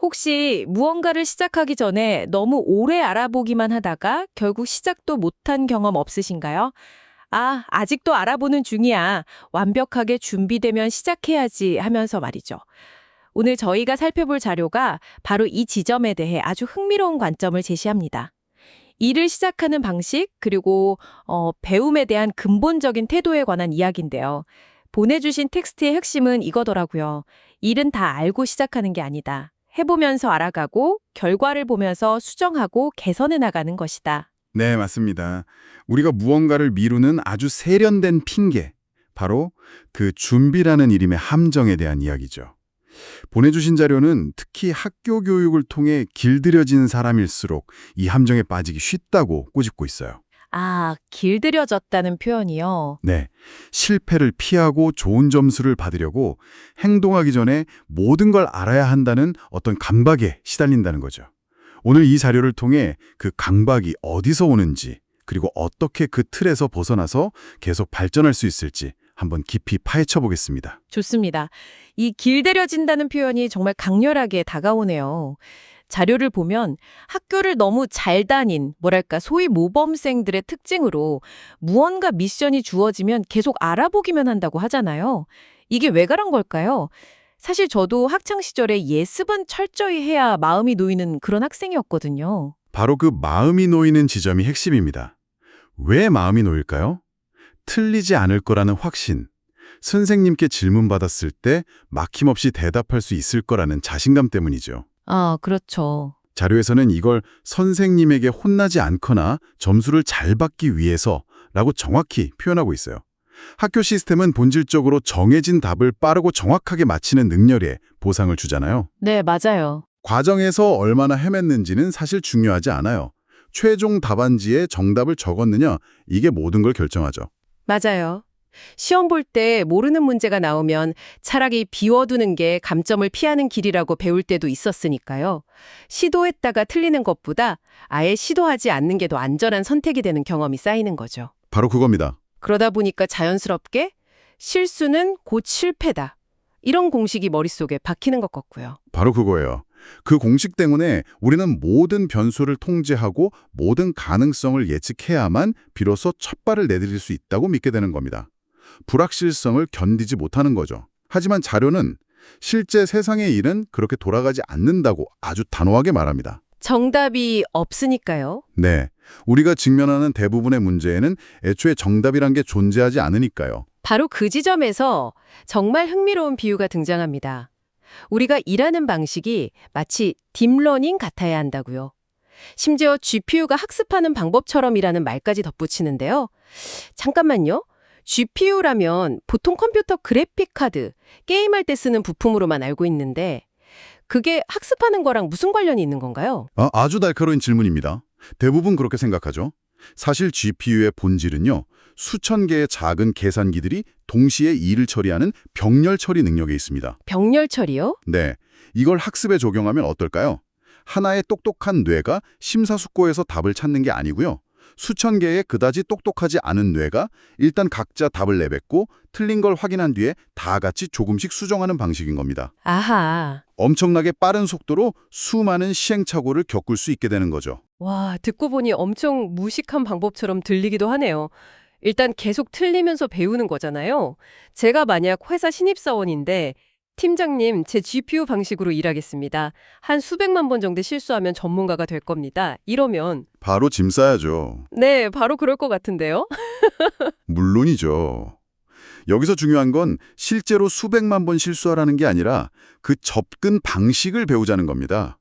혹시 무언가를 시작하기 전에 너무 오래 알아보기만 하다가 결국 시작도 못한 경험 없으신가요? 아, 아직도 알아보는 중이야. 완벽하게 준비되면 시작해야지 하면서 말이죠. 오늘 저희가 살펴볼 자료가 바로 이 지점에 대해 아주 흥미로운 관점을 제시합니다. 일을 시작하는 방식, 그리고 배움에 대한 근본적인 태도에 관한 이야기인데요. 보내주신 텍스트의 핵심은 이거더라고요. 일은 다 알고 시작하는 게 아니다. 해보면서 알아가고 결과를 보면서 수정하고 개선해 나가는 것이다. 네, 맞습니다. 우리가 무언가를 미루는 아주 세련된 핑계, 바로 그 준비라는 이름의 함정에 대한 이야기죠. 보내주신 자료는 특히 학교 교육을 통해 길들여진 사람일수록 이 함정에 빠지기 쉽다고 꼬집고 있어요. 아, 길들여졌다는 표현이요. 네, 실패를 피하고 좋은 점수를 받으려고 행동하기 전에 모든 걸 알아야 한다는 어떤 강박에 시달린다는 거죠. 오늘 이 자료를 통해 그 강박이 어디서 오는지, 그리고 어떻게 그 틀에서 벗어나서 계속 발전할 수 있을지 한번 깊이 파헤쳐 보겠습니다. 좋습니다. 이 길들여진다는 표현이 정말 강렬하게 다가오네요. 자료를 보면 학교를 너무 잘 다닌, 뭐랄까, 소위 모범생들의 특징으로 무언가 미션이 주어지면 계속 알아보기만 한다고 하잖아요. 이게 왜 그런 걸까요? 사실 저도 학창 시절에 예습은 철저히 해야 마음이 놓이는 그런 학생이었거든요. 바로 그 마음이 놓이는 지점이 핵심입니다. 왜 마음이 놓일까요? 틀리지 않을 거라는 확신, 선생님께 질문받았을 때 막힘없이 대답할 수 있을 거라는 자신감 때문이죠. 아, 그렇죠. 자료에서는 이걸 선생님에게 혼나지 않거나 점수를 잘 받기 위해서라고 정확히 표현하고 있어요. 학교 시스템은 본질적으로 정해진 답을 빠르고 정확하게 맞히는 능력에 보상을 주잖아요. 네, 맞아요. 과정에서 얼마나 헤맸는지는 사실 중요하지 않아요. 최종 답안지에 정답을 적었느냐, 이게 모든 걸 결정하죠. 맞아요. 시험 볼 때 모르는 문제가 나오면 차라리 비워두는 게 감점을 피하는 길이라고 배울 때도 있었으니까요. 시도했다가 틀리는 것보다 아예 시도하지 않는 게 더 안전한 선택이 되는 경험이 쌓이는 거죠. 바로 그겁니다. 그러다 보니까 자연스럽게 실수는 곧 실패다. 이런 공식이 머릿속에 박히는 것 같고요. 바로 그거예요. 그 공식 때문에 우리는 모든 변수를 통제하고 모든 가능성을 예측해야만 비로소 첫 발을 내디딜 수 있다고 믿게 되는 겁니다. 불확실성을 견디지 못하는 거죠. 하지만 자료는 실제 세상의 일은 그렇게 돌아가지 않는다고 아주 단호하게 말합니다. 정답이 없으니까요. 네, 우리가 직면하는 대부분의 문제에는 애초에 정답이란 게 존재하지 않으니까요. 바로 그 지점에서 정말 흥미로운 비유가 등장합니다. 우리가 일하는 방식이 마치 딥러닝 같아야 한다고요. 심지어 GPU가 학습하는 방법처럼이라는 말까지 덧붙이는데요. 잠깐만요. GPU라면 보통 컴퓨터 그래픽 카드, 게임할 때 쓰는 부품으로만 알고 있는데 그게 학습하는 거랑 무슨 관련이 있는 건가요? 아주 날카로운 질문입니다. 대부분 그렇게 생각하죠. 사실 GPU의 본질은요, 수천 개의 작은 계산기들이 동시에 일을 처리하는 병렬 처리 능력에 있습니다. 병렬 처리요? 네, 이걸 학습에 적용하면 어떨까요? 하나의 똑똑한 뇌가 심사숙고해서 답을 찾는 게 아니고요. 수천 개의 그다지 똑똑하지 않은 뇌가 일단 각자 답을 내뱉고 틀린 걸 확인한 뒤에 다 같이 조금씩 수정하는 방식인 겁니다. 아하. 엄청나게 빠른 속도로 수많은 시행착오를 겪을 수 있게 되는 거죠. 와, 듣고 보니 엄청 무식한 방법처럼 들리기도 하네요. 일단 계속 틀리면서 배우는 거잖아요. 제가 만약 회사 신입사원인데 팀장님, 제 GPU 방식으로 일하겠습니다. 한 수백만 번 정도 실수하면 전문가가 될 겁니다. 이러면 바로 짐 싸야죠. 네, 바로 그럴 것 같은데요. 물론이죠. 여기서 중요한 건 실제로 수백만 번 실수하라는 게 아니라 그 접근 방식을 배우자는 겁니다.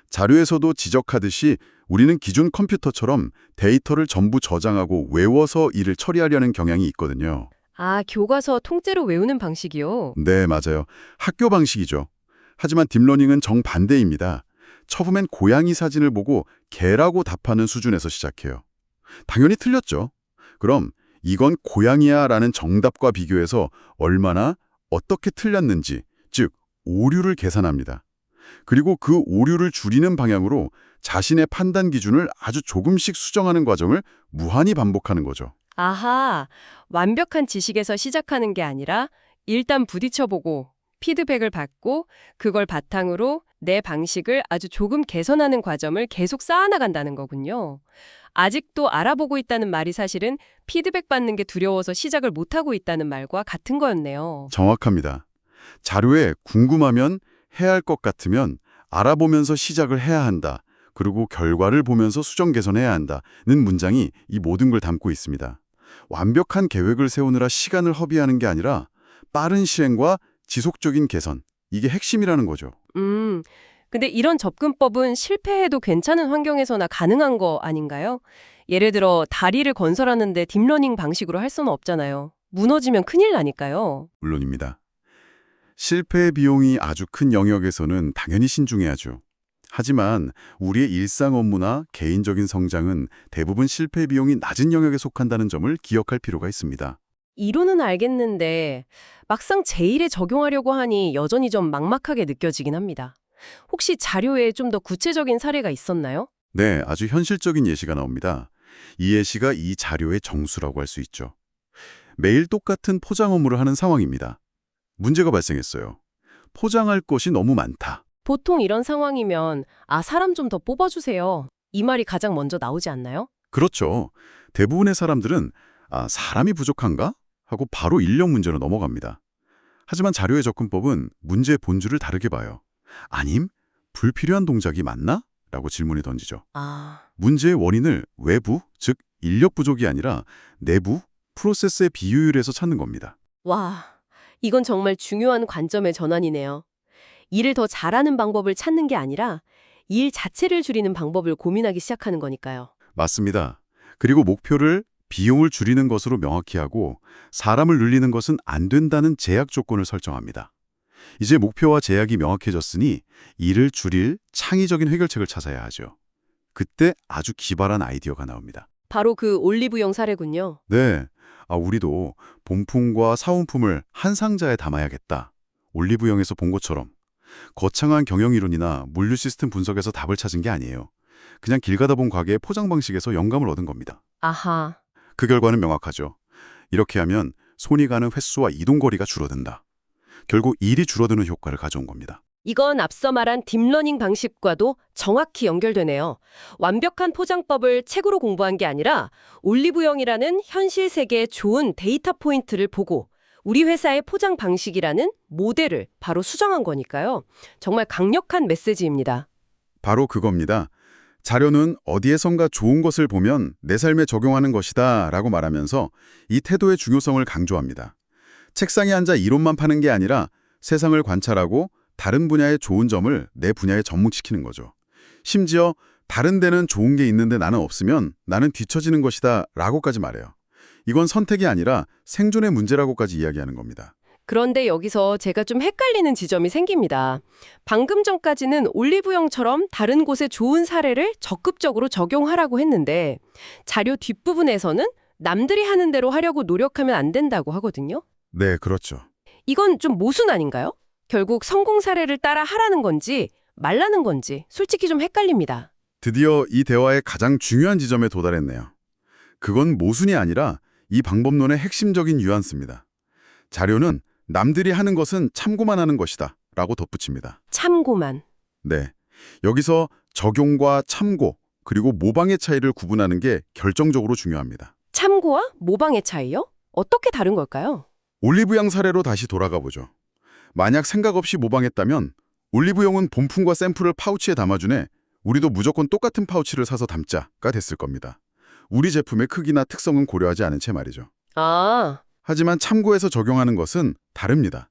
자료에서도 지적하듯이 우리는 기존 컴퓨터처럼 데이터를 전부 저장하고 외워서 일을 처리하려는 경향이 있거든요. 아, 교과서 통째로 외우는 방식이요? 네, 맞아요. 학교 방식이죠. 하지만 딥러닝은 정반대입니다. 처음엔 고양이 사진을 보고 개라고 답하는 수준에서 시작해요. 당연히 틀렸죠. 그럼 이건 고양이야 라는 정답과 비교해서 얼마나 어떻게 틀렸는지, 즉 오류를 계산합니다. 그리고 그 오류를 줄이는 방향으로 자신의 판단 기준을 아주 조금씩 수정하는 과정을 무한히 반복하는 거죠. 아하, 완벽한 지식에서 시작하는 게 아니라 일단 부딪혀보고 피드백을 받고 그걸 바탕으로 내 방식을 아주 조금 개선하는 과정을 계속 쌓아나간다는 거군요. 아직도 알아보고 있다는 말이 사실은 피드백 받는 게 두려워서 시작을 못하고 있다는 말과 같은 거였네요. 정확합니다. 자료에 궁금하면 해야 할 것 같으면 알아보면서 시작을 해야 한다. 그리고 결과를 보면서 수정 개선해야 한다는 문장이 이 모든 걸 담고 있습니다. 완벽한 계획을 세우느라 시간을 허비하는 게 아니라 빠른 실행과 지속적인 개선, 이게 핵심이라는 거죠. 근데 이런 접근법은 실패해도 괜찮은 환경에서나 가능한 거 아닌가요? 예를 들어 다리를 건설하는데 딥러닝 방식으로 할 수는 없잖아요. 무너지면 큰일 나니까요. 물론입니다. 실패의 비용이 아주 큰 영역에서는 당연히 신중해야죠. 하지만 우리의 일상 업무나 개인적인 성장은 대부분 실패 비용이 낮은 영역에 속한다는 점을 기억할 필요가 있습니다. 이론은 알겠는데 막상 제 일에 적용하려고 하니 여전히 좀 막막하게 느껴지긴 합니다. 혹시 자료에 좀 더 구체적인 사례가 있었나요? 네, 아주 현실적인 예시가 나옵니다. 이 예시가 이 자료의 정수라고 할 수 있죠. 매일 똑같은 포장 업무를 하는 상황입니다. 문제가 발생했어요. 포장할 것이 너무 많다. 보통 이런 상황이면 사람 좀 더 뽑아주세요. 이 말이 가장 먼저 나오지 않나요? 그렇죠. 대부분의 사람들은 사람이 부족한가? 하고 바로 인력 문제로 넘어갑니다. 하지만 자료의 접근법은 문제의 본질을 다르게 봐요. 아님, 불필요한 동작이 맞나? 라고 질문을 던지죠. 문제의 원인을 외부, 즉 인력 부족이 아니라 내부, 프로세스의 비효율에서 찾는 겁니다. 와, 이건 정말 중요한 관점의 전환이네요. 일을 더 잘하는 방법을 찾는 게 아니라 일 자체를 줄이는 방법을 고민하기 시작하는 거니까요. 맞습니다. 그리고 목표를 비용을 줄이는 것으로 명확히 하고 사람을 늘리는 것은 안 된다는 제약 조건을 설정합니다. 이제 목표와 제약이 명확해졌으니 일을 줄일 창의적인 해결책을 찾아야 하죠. 그때 아주 기발한 아이디어가 나옵니다. 바로 그 올리브영 사례군요. 네, 우리도 본품과 사은품을 한 상자에 담아야겠다. 올리브영에서 본 것처럼 거창한 경영이론이나 물류 시스템 분석에서 답을 찾은 게 아니에요. 그냥 길 가다 본 가게의 포장 방식에서 영감을 얻은 겁니다. 아하. 그 결과는 명확하죠. 이렇게 하면 손이 가는 횟수와 이동거리가 줄어든다. 결국 일이 줄어드는 효과를 가져온 겁니다. 이건 앞서 말한 딥러닝 방식과도 정확히 연결되네요. 완벽한 포장법을 책으로 공부한 게 아니라 올리브영이라는 현실 세계의 좋은 데이터 포인트를 보고 우리 회사의 포장 방식이라는 모델을 바로 수정한 거니까요. 정말 강력한 메시지입니다. 바로 그겁니다. 자료는 어디에선가 좋은 것을 보면 내 삶에 적용하는 것이다 라고 말하면서 이 태도의 중요성을 강조합니다. 책상에 앉아 이론만 파는 게 아니라 세상을 관찰하고 다른 분야의 좋은 점을 내 분야에 접목시키는 거죠. 심지어 다른 데는 좋은 게 있는데 나는 없으면 나는 뒤처지는 것이다 라고까지 말해요. 이건 선택이 아니라 생존의 문제라고까지 이야기하는 겁니다. 그런데 여기서 제가 좀 헷갈리는 지점이 생깁니다. 방금 전까지는 올리브영처럼 다른 곳의 좋은 사례를 적극적으로 적용하라고 했는데 자료 뒷부분에서는 남들이 하는 대로 하려고 노력하면 안 된다고 하거든요. 네, 그렇죠. 이건 좀 모순 아닌가요? 결국 성공 사례를 따라 하라는 건지 말라는 건지 솔직히 좀 헷갈립니다. 드디어 이 대화의 가장 중요한 지점에 도달했네요. 그건 모순이 아니라 이 방법론의 핵심적인 뉘앙스입니다. 자료는 남들이 하는 것은 참고만 하는 것이다 라고 덧붙입니다. 참고만. 네, 여기서 적용과 참고 그리고 모방의 차이를 구분하는 게 결정적으로 중요합니다. 참고와 모방의 차이요? 어떻게 다른 걸까요? 올리브영 사례로 다시 돌아가 보죠. 만약 생각 없이 모방했다면 올리브영은 본품과 샘플을 파우치에 담아주네 우리도 무조건 똑같은 파우치를 사서 담자가 됐을 겁니다. 우리 제품의 크기나 특성은 고려하지 않은 채 말이죠. 하지만 참고해서 적용하는 것은 다릅니다.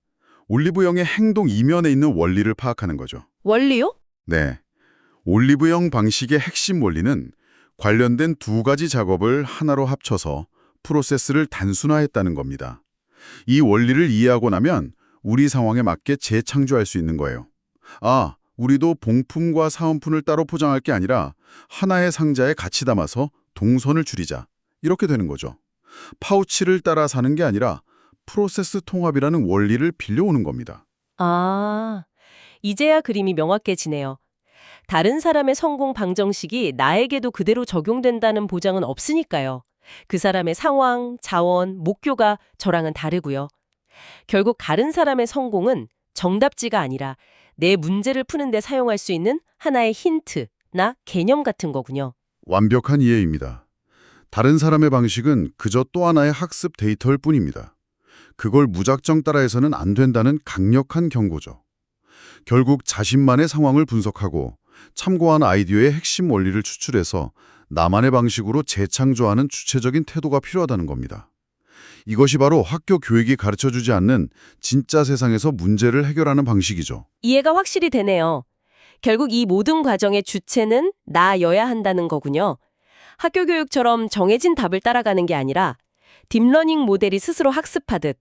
올리브영의 행동 이면에 있는 원리를 파악하는 거죠. 원리요? 네. 올리브영 방식의 핵심 원리는 관련된 두 가지 작업을 하나로 합쳐서 프로세스를 단순화했다는 겁니다. 이 원리를 이해하고 나면 우리 상황에 맞게 재창조할 수 있는 거예요. 우리도 봉품과 사은품을 따로 포장할 게 아니라 하나의 상자에 같이 담아서 동선을 줄이자. 이렇게 되는 거죠. 파우치를 따라 사는 게 아니라 프로세스 통합이라는 원리를 빌려오는 겁니다. 이제야 그림이 명확해지네요. 다른 사람의 성공 방정식이 나에게도 그대로 적용된다는 보장은 없으니까요. 그 사람의 상황, 자원, 목표가 저랑은 다르고요. 결국 다른 사람의 성공은 정답지가 아니라 내 문제를 푸는 데 사용할 수 있는 하나의 힌트나 개념 같은 거군요. 완벽한 이해입니다. 다른 사람의 방식은 그저 또 하나의 학습 데이터일 뿐입니다. 그걸 무작정 따라해서는 안 된다는 강력한 경고죠. 결국 자신만의 상황을 분석하고 참고한 아이디어의 핵심 원리를 추출해서 나만의 방식으로 재창조하는 주체적인 태도가 필요하다는 겁니다. 이것이 바로 학교 교육이 가르쳐주지 않는 진짜 세상에서 문제를 해결하는 방식이죠. 이해가 확실히 되네요. 결국 이 모든 과정의 주체는 나여야 한다는 거군요. 학교 교육처럼 정해진 답을 따라가는 게 아니라 딥러닝 모델이 스스로 학습하듯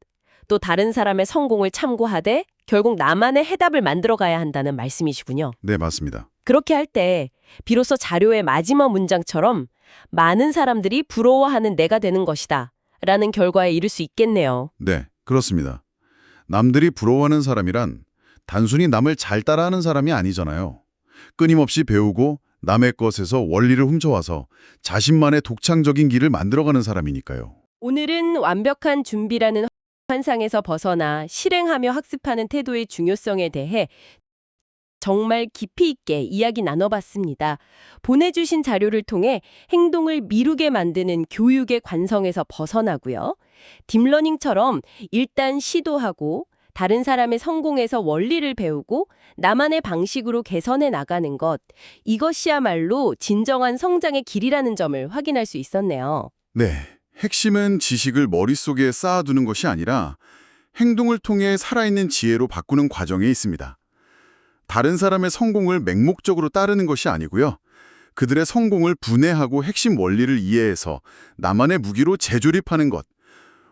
또 다른 사람의 성공을 참고하되 결국 나만의 해답을 만들어가야 한다는 말씀이시군요. 네, 맞습니다. 그렇게 할 때 비로소 자료의 마지막 문장처럼 많은 사람들이 부러워하는 내가 되는 것이다 라는 결과에 이를 수 있겠네요. 네, 그렇습니다. 남들이 부러워하는 사람이란 단순히 남을 잘 따라하는 사람이 아니잖아요. 끊임없이 배우고 남의 것에서 원리를 훔쳐와서 자신만의 독창적인 길을 만들어가는 사람이니까요. 오늘은 완벽한 준비라는 환상에서 벗어나 실행하며 학습하는 태도의 중요성에 대해 정말 깊이 있게 이야기 나눠봤습니다. 보내주신 자료를 통해 행동을 미루게 만드는 교육의 관성에서 벗어나고요. 딥러닝처럼 일단 시도하고 다른 사람의 성공에서 원리를 배우고 나만의 방식으로 개선해 나가는 것, 이것이야말로 진정한 성장의 길이라는 점을 확인할 수 있었네요. 네, 핵심은 지식을 머릿속에 쌓아두는 것이 아니라 행동을 통해 살아있는 지혜로 바꾸는 과정에 있습니다. 다른 사람의 성공을 맹목적으로 따르는 것이 아니고요. 그들의 성공을 분해하고 핵심 원리를 이해해서 나만의 무기로 재조립하는 것.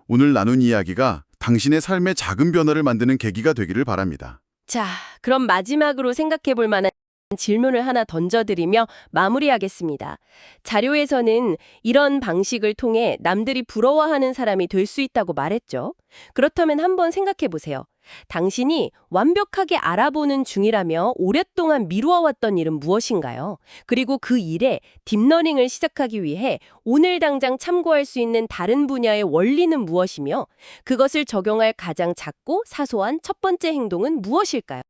오늘 나눈 이야기가 당신의 삶의 작은 변화를 만드는 계기가 되기를 바랍니다. 자, 그럼 마지막으로 생각해 볼 만한 질문을 하나 던져드리며 마무리하겠습니다. 자료에서는 이런 방식을 통해 남들이 부러워하는 사람이 될 수 있다고 말했죠. 그렇다면 한번 생각해 보세요. 당신이 완벽하게 알아보는 중이라며 오랫동안 미루어왔던 일은 무엇인가요? 그리고 그 일에 딥러닝을 시작하기 위해 오늘 당장 참고할 수 있는 다른 분야의 원리는 무엇이며 그것을 적용할 가장 작고 사소한 첫 번째 행동은 무엇일까요?